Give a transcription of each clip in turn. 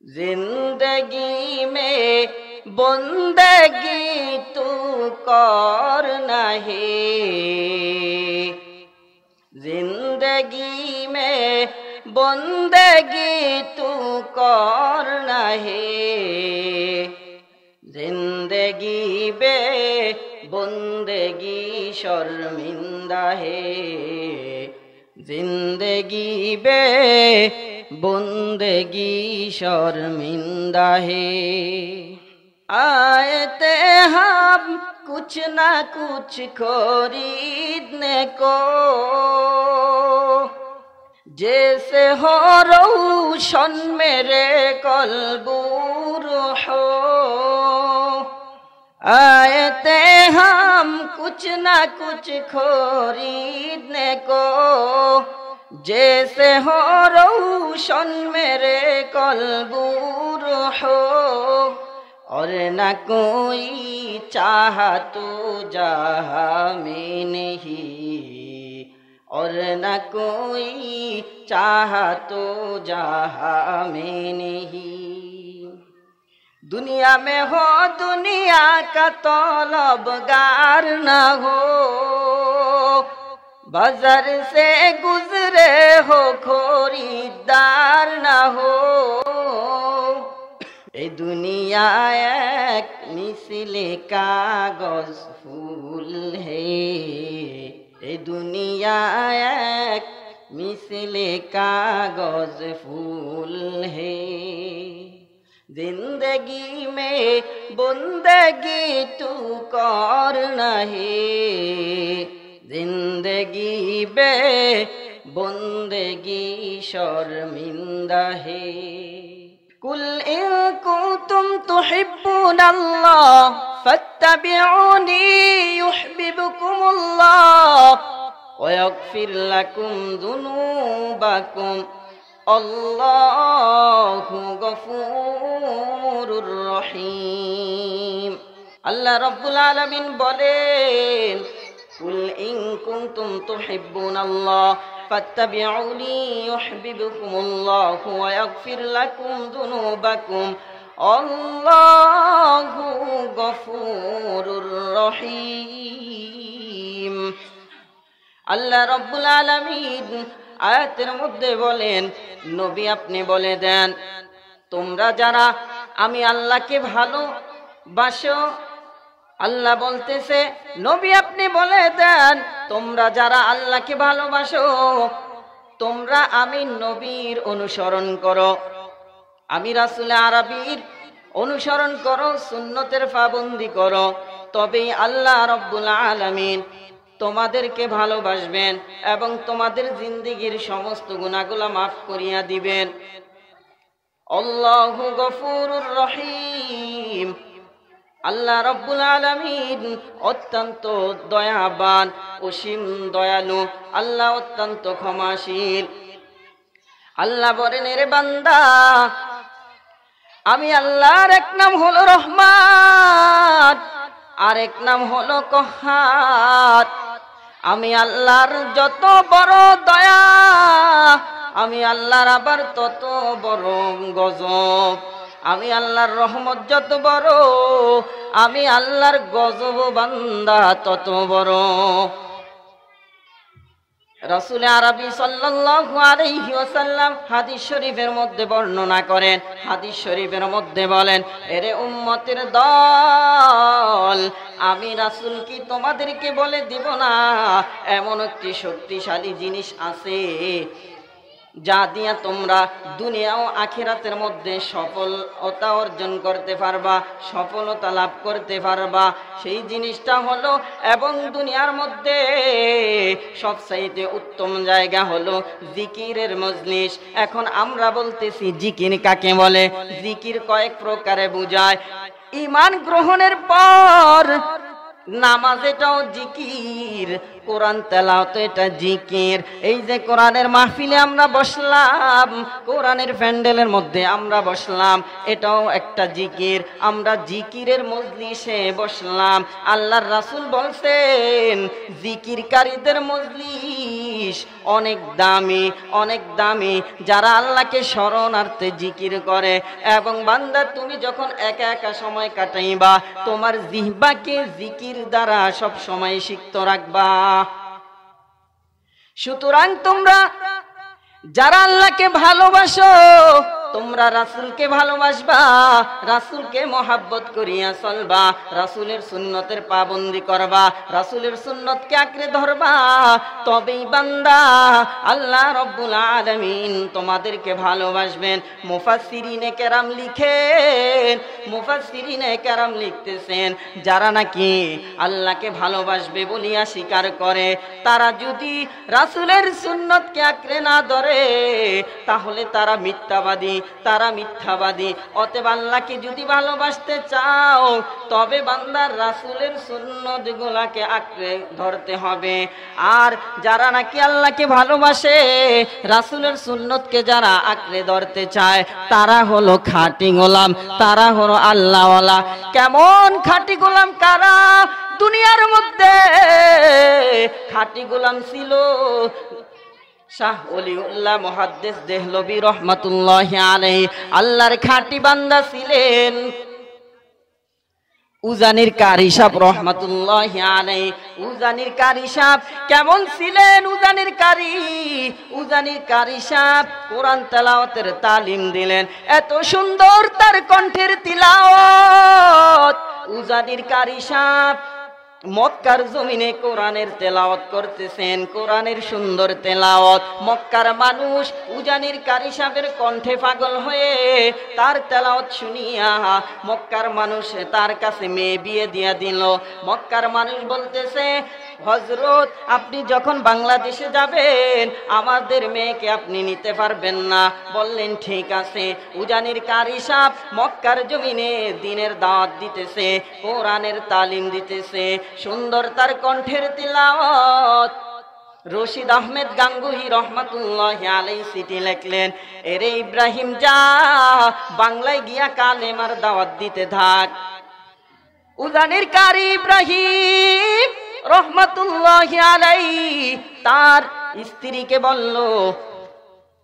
जिंदगी में बंदगी तू करना है, जिंदगी में बंदगी तू करना है, जिंदगी बे बंदगी शर्मिंदा है, जिंदगी बे बंदगी शर्मिंदा है। आए हम कुछ ना कुछ खरीदने को, जैसे हो रोशन मेरे कल्बूर हो। आए हम कुछ ना कुछ खरीदने को, जैसे हो रोशन मेरे कल्बूर हो। और न कोई चाहा तो जहाँ में नहीं, और न कोई चाहा तो जहाँ में नहीं। दुनिया में हो दुनिया का तलबगार न हो, बाजार से गुजरे हो खरीदार न हो। ए दुनिया एक मिसले कागज फूल है, ए दुनिया एक मिसले कागज फूल है। जिंदगी में बंदगी तू करना है, जिंदगी बे बंदगी शर्मिंदा है। कुल इन कुंतुम तुहिब्बुनल्लाह फत्तबिऊनी युहब्बिबकुमुल्लाह व यगफिर लकुम जुनूबकुम अल्लाहु गफूरुर रहीम। अल्लाह रब्बुल आलमीन बोलेन, कुल इन कुंतुम तुहिब्बुनल्लाह फत्तबिऊनी युहब्बिबकुमुल्लाहु व यगफिर लकुम जुनूबकुम अल्लाहु गफूरुर रहीम। अल्लाह रब्बुल आलमीन आयातेर मধ্যে বলেন, নবী আপনি বলে দেন, তোমরা যারা আমি আল্লাহকে ভালোবাসো, আল্লাহ বলতেছে নবী আপনি বলে দেন, তোমরা যারা আল্লাহকে ভালোবাসো তোমরা আমি নবীর অনুসরণ করো, আমি রাসূল আরবীর অনুসরণ করো, সুন্নতের পাবন্দি করো, তবেই আল্লাহ রব্বুল আলামিন তোমাদেরকে ভালোবাসবেন এবং তোমাদের জিন্দেগীর সমস্ত গুনাহগুলো মাফ করিয়া দিবেন। আল্লাহু গফুরুর রহিম। আল্লাহ রব্বুল আলামিন অত্যন্ত দয়াবান, অসীম দয়ালু, আল্লাহ অত্যন্ত ক্ষমাশীল। আল্লাহ বলেন, এরে বান্দা, আমি আল্লাহর এক নাম হলো রহমান, আর এক নাম হলো কহার। আমি আল্লাহর যত বড় দয়া, আমি আল্লাহর আবার তত বড় গজব। আমি আল্লাহর রহমত যত বড়, আমি আল্লাহর গজব বান্দা তত বড়। রাসূল আরবী সাল্লাল্লাহু আলাইহি ওয়াসাল্লাম হাদিস শরীফের মধ্যে বর্ণনা করেন, হাদিস শরীফের মধ্যে বলেন, এরে উম্মতের দল, আমি রাসূল কি তোমাদেরকে বলে দিব না এমন একটি শক্তিশালী জিনিস আছে যা দিয়া তোমরা দুনিয়া ও আখিরাতের মধ্যে সফলতা অর্জন করতে পারবা, সফলতা লাভ করতে পারবা। সেই জিনিসটা হলো, এবং দুনিয়ার মধ্যে সবচাইতে উত্তম জায়গা হলো জিকিরের মজলিস। এখন আমরা বলতেছি জিকির কাকে বলে? জিকির কয়েক প্রকারে বুঝায়। ঈমান গ্রহণের পর নামাজ এটাও জিকির, কোরআন তেলাওয়াত এটা জিকির। এই যে কোরআনের মাহফিলে আমরা বসলাম, কোরআনের প্যান্ডেলের মধ্যে আমরা বসলাম, এটাও একটা জিকির। আমরা জিকিরের মজলিসে বসলাম। আল্লাহর রাসূল বলছেন, জিকিরকারীদের মজলিস জিনিস অনেক দামি, অনেক দামি। যারা আল্লাহকে শরণার্থে জিকির করে, এবং বান্দা তুমি যখন একা একা সময় কাটাইবা, তোমার জিহ্বাকে জিকির দ্বারা সব সময় সিক্ত রাখবা। সুতরাং তোমরা যারা আল্লাহকে ভালোবাসো, তোমরা রাসূলকে ভালোবাসবা, রাসূলকে মহব্বত করিয়া চলবা, রাসূলের সুন্নতের পাবন্দি করবা, রাসূলের সুন্নতকে আঁকড়ে ধরবা। তবেই বান্দা আল্লাহ রব্বুল আলামিন তোমাদেরকে ভালোবাসবেন। মুফাসসিরিনে কেরাম লিখেন, মুফাসসিরিনে কেরাম লিখতেছেন, যারা নাকি আল্লাহকে ভালোবাসবে বলিয়া স্বীকার করে, তারা যদি রাসূলের সুন্নতকে আঁকড়ে না ধরে, তাহলে তারা মিথ্যাবাদী, তারা মিথ্যাবাদী। অতএব আল্লাহকে যদি ভালোবাসতে চাও, তবে বান্দার রাসূলের সুন্নত গুলাকে আঁকড়ে ধরতে হবে। আর যারা নাকি আল্লাহকে ভালোবাসে, রাসূলের সুন্নতকে যারা আঁকড়ে ধরতে চায়, তারা হলো খাঁটি গোলাম, তারা হলো আল্লাহওয়ালা। কেমন খাঁটি গোলাম কারা? দুনিয়ার মধ্যে খাঁটি গোলাম ছিল শাহ ওলিউল্লাহ মুহাদ্দিস দেহলভী রহমাতুল্লাহি আলাইহি। আল্লাহর খাঁটি বান্দা ছিলেন উজানির কারি সাহেব রহমাতুল্লাহি আলাইহি। উজানির কারি সাহেব কেমন ছিলেন? উজানির কারি সাহেব কোরআন তেলাওয়াতের তালিম দিলেন। এত সুন্দর তার কণ্ঠের তিলাওয়াত। উজানির কারি সাহেব মক্কার জমিনে কোরআনের তেলাওয়াত করতেছেন, কোরআনের সুন্দর তেলাওয়াত। মক্কার মানুষ উজানির কারি সাহেবের কণ্ঠে পাগল হয়ে তার তেলাওয়াত শুনিয়া মক্কার মানুষ তার কাছে মেয়ে বিয়ে দিয়া দিল। মক্কার মানুষ বলতেছে, হযরত আপনি যখন বাংলাদেশে যাবেন, আমাদের মেয়েকে আপনি নিতে পারবেন না। বললেন ঠিক আছে। উজানির কারি সাহেব মক্কার জমিনে দ্বীনের দাওয়াত দিতেছে, কোরআনের তালিম দিতেছে, সুন্দর তার কণ্ঠের তিলাওয়াত। রশিদ আহমেদ গাঙ্গুহি রহমাতুল্লাহি আলাইহি চিঠি লিখলেন, এরে ইব্রাহিম যা বাংলায় গিয়া কালেমার দাওয়াত দিতে থাক। উজানির কারি ইব্রাহিম রহমাতুল্লাহি আলাইহি তার স্ত্রীকে বলল,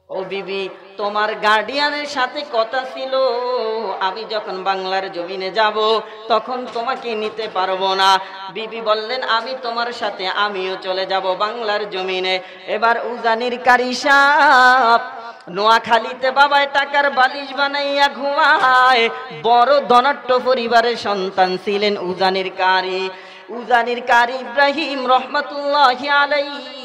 ও বিবি, তোমার গার্ডিয়ানের সাথে কথা ছিল, আমি যখন বাংলার জমিনে যাব তখন তোমাকে নিতে পারবো না। বিবি বললেন, আমি তোমার সাথে আমিও চলে যাব বাংলার জমিনে। এবার উজানির কারি সাহেব নোয়াখালীতে বাবায় টাকার বালিশ বানাইয়া ঘুমায়। বড় ধনাঢ্য পরিবারের সন্তান ছিলেন উজানির কারি। উজানির কারি ইব্রাহিম রহমাতুল্লাহি আলাইহি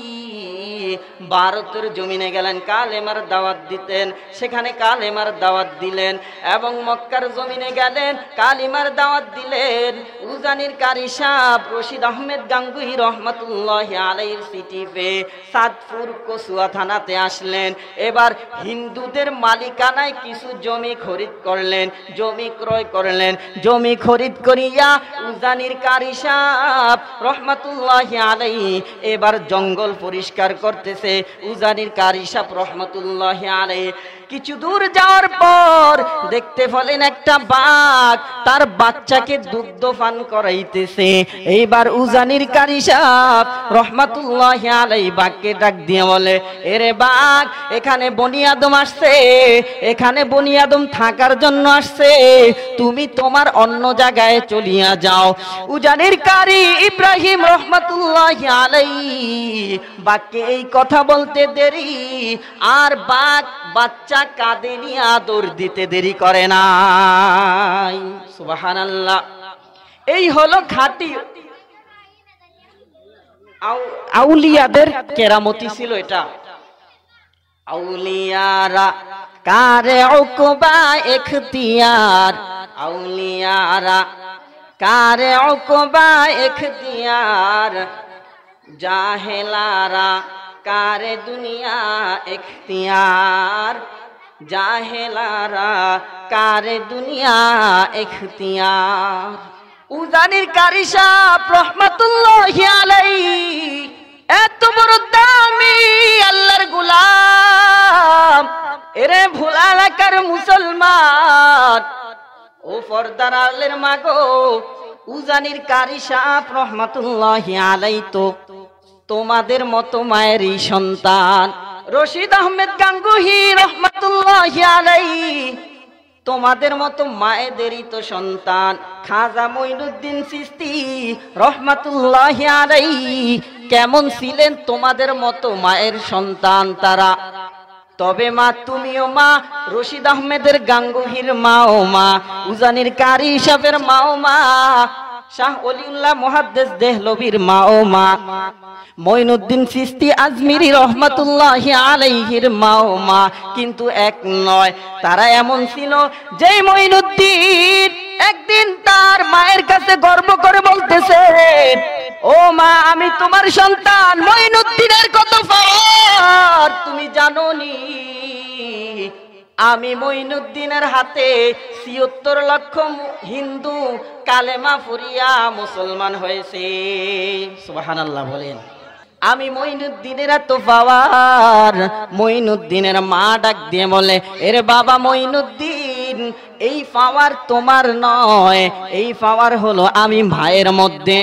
ভারতের জমিনে গেলেন, কালেমার দাওয়াত দিতেন। সেখানে কালেমার দাওয়াত দিলেন, এবং মক্কার জমিনে গেলেন, কালিমার দাওয়াত দিলেন। উজানির কারি সাহেব রশিদ আহমেদ গাঙ্গুহি রহমাতুল্লাহি আলাইহির চিঠি পেয়ে সাদপুর কচুয়া থানাতে আসলেন। এবার হিন্দুদের মালিকানায় কিছু জমি খরিদ করলেন, জমি ক্রয় করলেন। জমি খরিদ করিয়া উজানির কারি সাহেব রহমাতুল্লাহি আলাইহি এবার জঙ্গল পরিষ্কার করতেছে। উজানির কারি সাহেব রহমাতুল্লাহি আলাইহি কিছু দূর যাওয়ার পর দেখতে পেলেন একটা বাঘ তার বাচ্চাকে দুগ্ধ পান করাইতেছে। এইবার উজানির কারি সাহেব রহমাতুল্লাহি আলাইহি বাঘকে ডাক দিয়ে বলে, এরে বাঘ, এখানে বনি আদম আসছে, এখানে বনি আদম থাকার জন্য আসছে, তুমি তোমার অন্য জায়গায় চলিয়া যাও। উজানির কারি ইব্রাহিম রহমাতুল্লাহি আলাইহি বাঘকে এই কথা বলতে দেরি, আর বাঘ বাচ্চা কাঁধে নিয়ে আদর দিতে দেরি করে নাই। সুবহানাল্লাহ। এই হলো খাঁটি আউলিয়াদের কেরামতি ছিল এটা। আউলিয়ারা কারে উকবা ইখতিয়ার, আউলিয়ারা কারে উকবা ইখতিয়ার, জাহেলারা কারে দুনিয়া ইখতিয়ার, জাহেলারা কারে দুনিয়া ইখতিয়ার। উজানির কারি সাহেব রহমাতুল্লাহি আলাইহি এত বড় দামি আল্লাহর গোলাম, এরে ভোলা এলাকার মুসলমান, ও পর্দার আলের মাগো, উজানির কারি সাহেব রহমাতুল্লাহি আলাইহি তো তোমাদের মতো মায়েরই সন্তান। রশিদ আহমেদ গাঙ্গুহি রহমাতুল্লাহি আলাইহি তোমাদের মতো মায়েদেরই তো সন্তান। খাজা মঈনুদ্দিন চিশতি রহমাতুল্লাহি আলাইহি কেমন ছিলেন? তোমাদের মতো মায়ের সন্তান তারা। তবে মা, তুমিও মা, রশিদ আহমেদের গাঙ্গুহির মাও মা, উজানির কারি সাহেবের মাও মা, শাহ ওলিউল্লাহ মুহাদ্দিস দেহলভির মাও মা, মঈনুদ্দিন চিশতি আজমিরি রহমাতুল্লাহি আলাইহির মাও মা। কিন্তু এক নয়, তারা এমন ছিল যে মঈনুদ্দিন একদিন তার মায়ের কাছে গর্ব করে বলতেছে, ও মা, আমি তোমার সন্তান। মঈনুদ্দিনের কত পাওয়ার তুমি জানো নি? আমি মঈনুদ্দিনের হাতে ৭৬ লক্ষ হিন্দু কালেমা পড়িয়া মুসলমান হয়েছে। সুবহানাল্লাহ বলেন। আমি মঈনুদ্দিনের এত পাওয়ার। মঈনুদ্দিনের মা ডাক দিয়ে বলে, এর বাবা মঈনুদ্দিন, এই পাওয়ার তোমার নয়, এই পাওয়ার হলো আমি ভাইয়ের মধ্যে।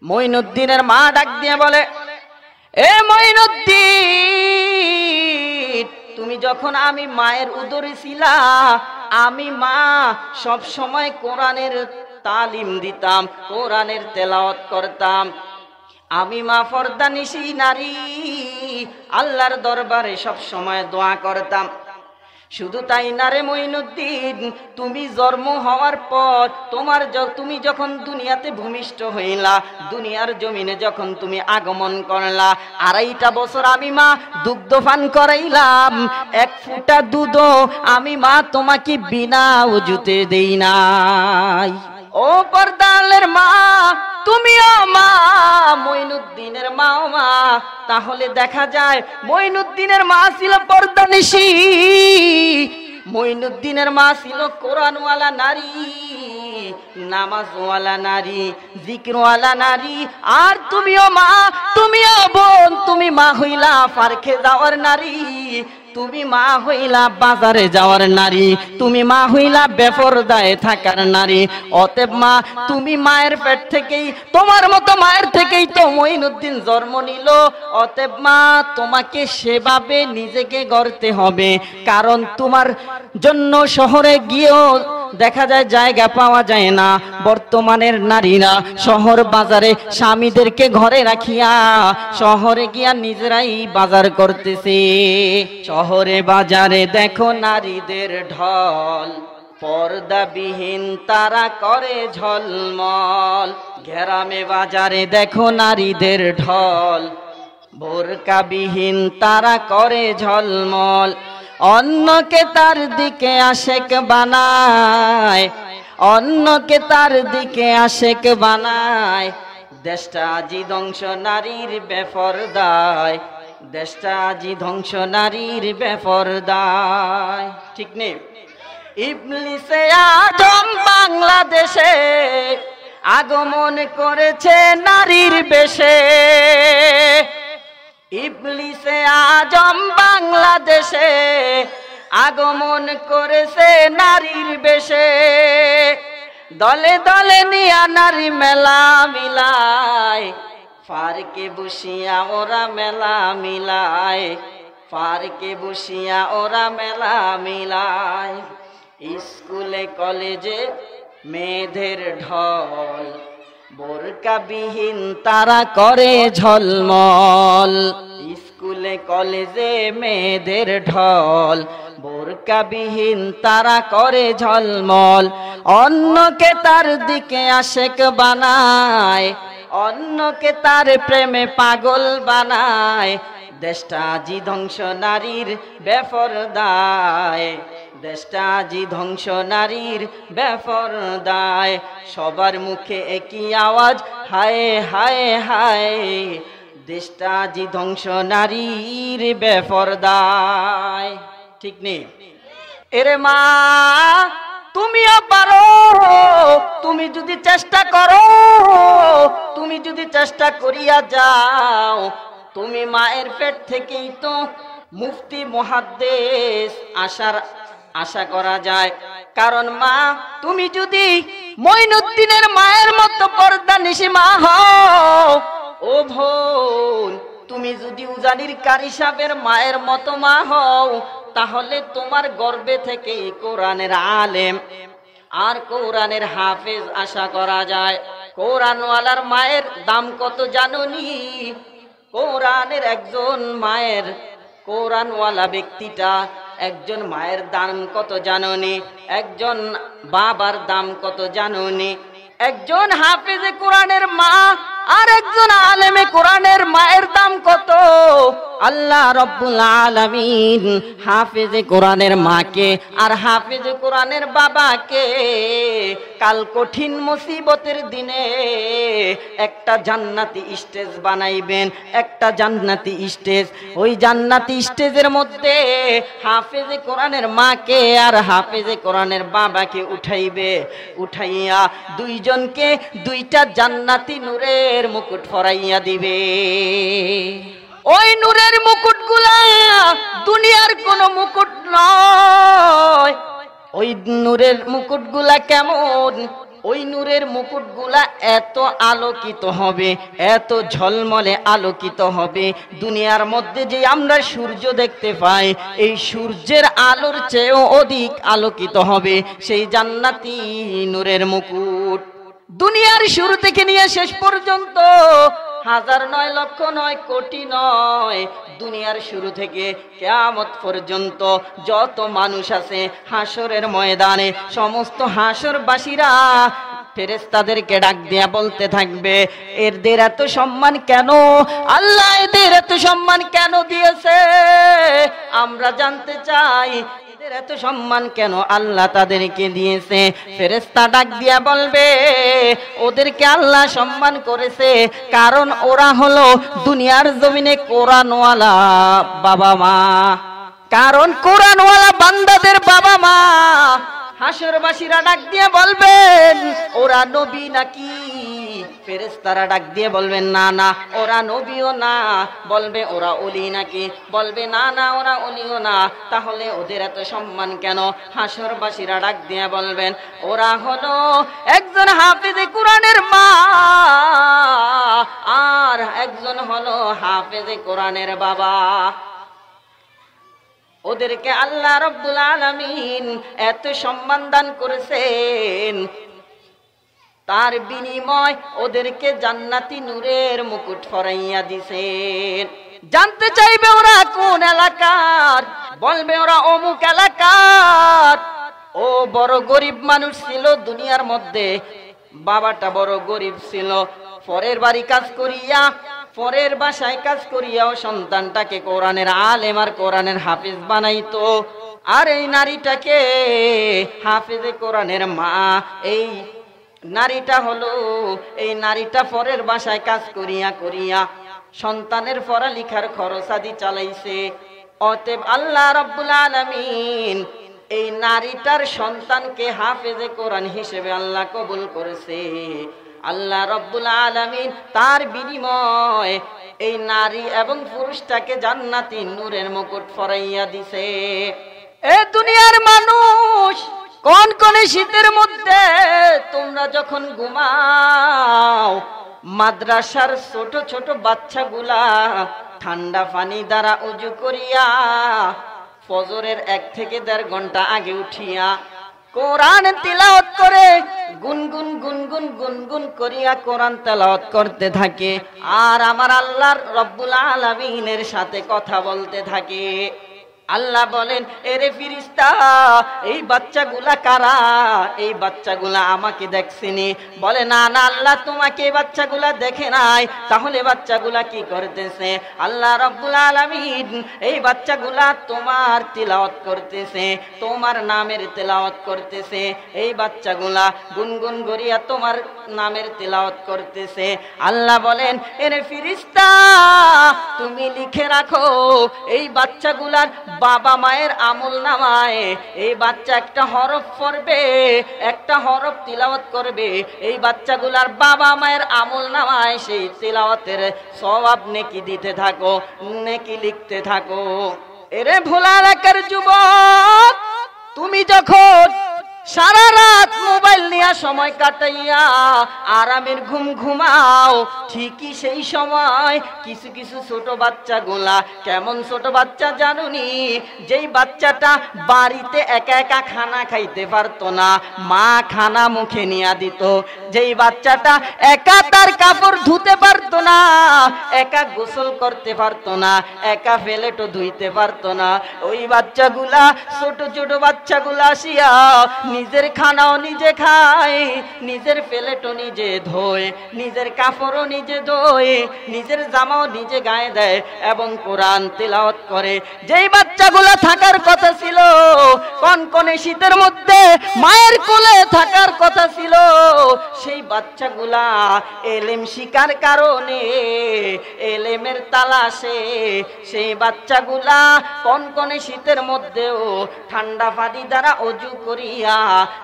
মঈনুদ্দিনের মা ডাক দিয়ে বলে, এ মঈনুদ্দিন, তুমি যখন আমি মায়ের উদরে ছিলা, আমি মা সব সময় কোরআনের তালিম দিতাম, কোরআনের তেলাওয়াত করতাম। আমি মা পর্দানিশী নারী, আল্লাহর দরবারে সব সময় দোয়া করতাম। শুধু তাই না রে মঈনুদ্দিন, তুমি জন্ম হওয়ার পর তুমি যখন দুনিয়াতে ভূমিষ্ঠ হইলা, দুনিয়ার জমিনে যখন তুমি আগমন করলা, ২.৫টা বছর আমি মা দুগ্ধ পান করাইলাম। ১ ফোঁটা দুধও আমি মা তোমাকে বিনা ওযুতে দেই নাই। ও পর্দালের মা, তুমিও মা, মঈনুদ্দিনের মাও মা। তাহলে দেখা যায় মঈনুদ্দিনের মা ছিল পর্দানিশী, মঈনুদ্দিনের মা ছিল কোরআনওয়ালা নারী, নামাজওয়ালা নারী, জিকিরওয়ালা নারী। আর তুমিও মা, তুমিও বোন, তুমি মা হইলা পার্কে যাওয়ার নারী, তুমি মা হইলা বাজারে যাওয়ার নারী, তুমি মা হইলা বেপরদায় থাকার নারী। অতএব মা, তুমি মায়ের পেট থেকেই, তোমার মতো মায়ের থেকেই তো মঈনুদ্দিন জন্ম নিল। অতএব মা, তোমাকে সেভাবে নিজেকে গড়তে হবে। কারণ তোমার জন্য শহরে গিয়েও দেখা যায় জায়গা পাওয়া যায় না। বর্তমানের নারীরা শহর বাজারে স্বামীদেরকে ঘরে রাখিয়া শহরে গিয়া নিজেরাই বাজার করতেছে। শহরে বাজারে দেখো নারীদের ঢল, পর্দাবিহীন তারা করে ঝলমল। গ্রামে বাজারে দেখো নারীদের ঢল, বোরকাবিহীন তারা করে ঝলমল। অন্যকে তার দিকে আশেক বানায়, অন্যকে তার দিকে আশেক বানায়। দেশটা আজি ধ্বংস নারীর বেপরদায়, দেশটা আজি ধ্বংস নারীর বেপরদায়। ঠিক নেই? ইবলিসে আজম বাংলাদেশে আগমন করেছে নারীর বেশে, ইবলিসে আজম বাংলাদেশে আগমন করেছে নারীর বেশে। দলে দলে নিয়া নারী মেলা মিলায়, পার্কে বসিয়া ওরা মেলা মিলায়, পার্কে বসিয়া ওরা মেলা মিলায়। স্কুলে কলেজে মেয়েদের ঢল, বোরকাবিহীন তারা করে ঝলমল। স্কুলে কলেজে মেয়েদের ঢল, বোরকাবিহীন তারা করে ঝলমল। অন্যকে তার দিকে আশেক বানায়, অন্যকে তার প্রেমে পাগল বানায়। দেশটা আজি ধ্বংস নারীর বেপরদায়, দেশটা আজি ধ্বংস নারীর বেপরদায়। সবার মুখে একই আওয়াজ, হায় হায় হায়, দেশটা আজি ধ্বংস নারীর বেপরদায়। ঠিক নেই? এরে মা, তুমিও পারো, তুমি যদি চেষ্টা করো, তুমি যদি চেষ্টা করিয়া যাও, তুমি মায়ের পেট থেকেই তো মুফতি মুহাদ্দিস আশা করা যায়। কারণ মা, তুমি যদি মঈনুদ্দিনের মায়ের মতো পর্দানিশী মা হও, ও বোন, তুমি যদি উজানির কারি সাহেবের মায়ের মতো মা হও, তাহলে তোমার গর্ভে থেকে কোরআনের আলেম আর কোরআনের হাফেজ আশা করা যায়। কোরআনওয়ালার মায়ের দাম কত জানোনি? কোরআনের একজন মায়ের, কোরআনওয়ালা ব্যক্তিটা একজন মায়ের দাম কত জানোনি? একজন বাবার দাম কত জানোনি? একজন হাফেজে কোরআনের মা আর একজন আলেমে কোরআনের মায়ের দাম কত? আল্লাহ রব্বুল আলামিন হাফেজে কোরআনের মাকে আর হাফেজে কোরআনের বাবাকে কাল কঠিন মুসিবতের দিনে একটা জান্নাতি স্টেজ বানাইবেন, একটা জান্নাতি স্টেজ। ওই জান্নাতি স্টেজের মধ্যে হাফেজে কোরআনের মাকে আর হাফেজে কোরআনের বাবাকে উঠাইয়া দুইজনকে দুইটা জান্নাতি নূরের মুকুট পরাইয়া দিবে। ওই নূরের মুকুটগুলা দুনিয়ার কোনো মুকুট নয়। ওই নূরের মুকুটগুলা কেমন? ওই নূরের মুকুটগুলা এত আলোকিত হবে, এত ঝলমলে আলোকিত হবে, দুনিয়ার মধ্যে যে আমরা সূর্য দেখতে পাই, এই সূর্যের আলোর চেয়েও অধিক আলোকিত হবে সেই জান্নাতি নূরের মুকুট। দুনিয়ার শুরু থেকে নিয়ে শেষ পর্যন্ত হাজার নয়, লক্ষ নয়, কোটি নয়, দুনিয়ার শুরু থেকে কিয়ামত পর্যন্ত যত মানুষ আছে হাসরের ময়দানে সমস্ত হাসরবাসীরা ফেরেশতাদেরকে ডাক দিয়া বলতে থাকবে, এদের এত সম্মান কেন? আল্লাহ এদের এত সম্মান কেন দিয়েছে? আমরা জানতে চাই এদের এত সম্মান কেন আল্লাহ তাদেরকে দিয়েছে। ফেরেশতা ডাক দিয়া বলবে, ওদেরকে আল্লাহ সম্মান করেছে কারণ ওরা হলো দুনিয়ার জমিনে কোরআনওয়ালা বাবা মা, কারণ কোরআনওয়ালা বান্দাদের বাবা মা। হাসরবাসীরা ডাক দিয়ে বলবেন, ওরা নবী নাকি? ফেরেশতারা ডাক দিয়ে বলবেন, না না ওরা নবীও না। বলবে, ওরা ওলি নাকি? বলবে, না না ওরা ওলিও না। তাহলে ওদের এত সম্মান কেন? হাসরবাসীরা ডাক দিয়ে বলবেন, ওরা হলো একজন হাফেজে কোরআনের মা আর একজন হলো হাফেজে কোরআনের বাবা। ওদেরকে আল্লাহ রব্বুল আলামিন এত সম্মান দান করেছেন, তার বিনিময় ওদেরকে জান্নাতি নূরের মুকুট পরাইয়া দিছেন। জানতে চাইবে ওরা কোন এলাকার? বলবে ওরা অমুক এলাকার। ও বড় গরিব মানুষ ছিল দুনিয়ার মধ্যে, বাবাটা বড় গরিব ছিল, পরের বাড়ি কাজ করিয়া, পরের বাসায় কাজ করিয়াও সন্তানটাকে কোরআনের আলেম আর কোরআনের হাফেজ বানাইতো। আর এই নারীটাকে হাফেজে কোরআনের মা, এই নারীটা হলো, এই নারীটা পরের বাসায় কাজ করিয়া সন্তানের পড়ালেখার খরচাদি চালাইছে। অতএব আল্লাহ রাব্বুল আলামিন এই নারীটার সন্তানকে হাফেজে কোরআন হিসেবে আল্লাহ কবুল করেছে। আল্লাহ রাব্বুল আলামিন তার বিনিময় এই নারী এবং পুরুষটাকে জান্নাতি নূরের মুকুট পরাইয়া দিছে। এ দুনিয়ার মানুষ, কোন কোন শীতের মধ্যে তোমরা যখন ঘুমাও, মাদ্রাসার ছোট ছোট বাচ্চাগুলা ঠান্ডা পানি দ্বারা উজু করিয়া ফজরের 1 থেকে 1.5 ঘন্টা আগে উঠিয়া কোরআন তিলাওয়াত করে গুনগুন গুনগুন গুনগুন করিয়া কোরআন তেলাওয়াত করতে থাকে আর আমার আল্লাহর রব্বুল আলামিনের সাথে কথা বলতে থাকে। আল্লাহ বলেন, এরে ফিরিস্তা, এই বাচ্চাগুলা কারা? এই বাচ্চাগুলা আমাকে দেখছেনি। বলে, না না আল্লাহ, তোমাকে এই বাচ্চাগুলা দেখে নাই। তাহলে বাচ্চাগুলা কি করতেছে? আল্লাহ রাব্বুল আলামিন এই বাচ্চাগুলা তোমার তিলাওয়াত করতেছে, তোমার নামের তিলাওয়াত করতেছে। এই বাচ্চাগুলা গুনগুন করিয়া তোমার নামের তিলাওয়াত করতেছে। আল্লাহ বলেন, এরে ফিরিস্তা, তুমি লিখে রাখো এই বাচ্চাগুলার বাবা মায়ের আমল নামায় এই বাচ্চা একটা হরফ পড়বে, একটা হরফ তিলাওয়াত করবে, এই বাচ্চাগুলার বাবা মায়ের আমল নামায় সেই তিলাওয়াতের সওয়াব নেকি দিতে থাকো, নেকি লিখতে থাকো। এরে ভোলা এলাকার যুবক, তুমি যখন সারা রাত মোবাইল নিয়ে সময় কাটাইয়া আরামের ঘুম ঘুমাও, ঠিকই সেই সময় কিছু কিছু ছোট বাচ্চাগুলা, কেমন ছোট বাচ্চা জানুনি, যেই বাচ্চাটা বাড়িতে একা একা খানা খাইতে পারতো না, মা খানা মুখে নিয়ে দিত, যেই বাচ্চাটা একা তার কাপড় ধুতে পারতো না, একা গোসল করতে পারতো না, একা প্লেটও ধুইতে পারতো না, ওই বাচ্চাগুলা, ছোট ছোট বাচ্চাগুলা আসিয়া নিজের খানাও নিজে খায়, নিজের প্লেটও নিজে ধোয়, নিজের কাপড়ও নিজে ধোয়, নিজের জামাও নিজে গায়ে দেয় এবং কোরআন তেলাওয়াত করে। যেই বাচ্চাগুলা থাকার কথা ছিল কনকনে শীতের মধ্যে মায়ের কোলে থাকার কথা ছিল, সেই বাচ্চাগুলা এলেম শিকার কারণে, এলেমের তালাশে সেই বাচ্চাগুলা কনকনে শীতের মধ্যেও ঠান্ডা পানি দ্বারা অজু করিয়া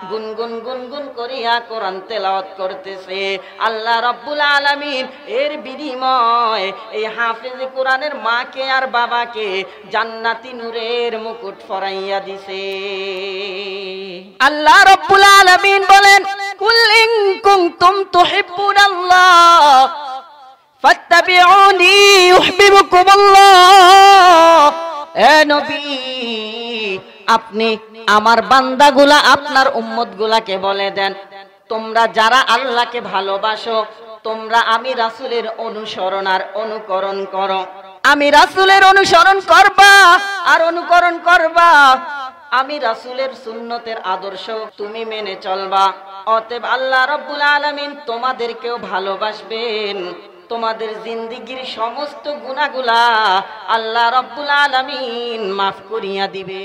গুনগুন গুনগুন করিয়া কোরআন তেলাওয়াত করতেছে। আল্লাহ রাব্বুল আলামিন এর বিনিময় এই হাফেজ কোরআনের মাকে আর বাবাকে জান্নাতি নূরের মুকুট পরাইয়া দিছে। আল্লাহ রাব্বুল আলামিন বলেন, কুল ইন কুনতুম তুহিব্বুনাল্লাহ ফাত্তাবিউনি ইউহিব্বুকুমুল্লাহ। এ নবী, আপনি আমার বান্দাগুলা, আপনার উম্মতগুলাকে বলে দেন, তোমরা যারা আল্লাহকে ভালোবাসো, তোমরা আমি রাসূলের অনুসরণ আর অনুকরণ করো। আমি রাসূলের অনুসরণ করবা আর অনুকরণ করবা, আমি রাসূলের সুন্নতের আদর্শ তুমি মেনে চলবা। অতএব আল্লাহ রাব্বুল আলামিন তোমাদেরকেও ভালোবাসবেন, তোমাদের জিন্দেগীর সমস্ত গুনাহগুলা আল্লাহ রাব্বুল আলামিন মাফ করিয়া দিবে।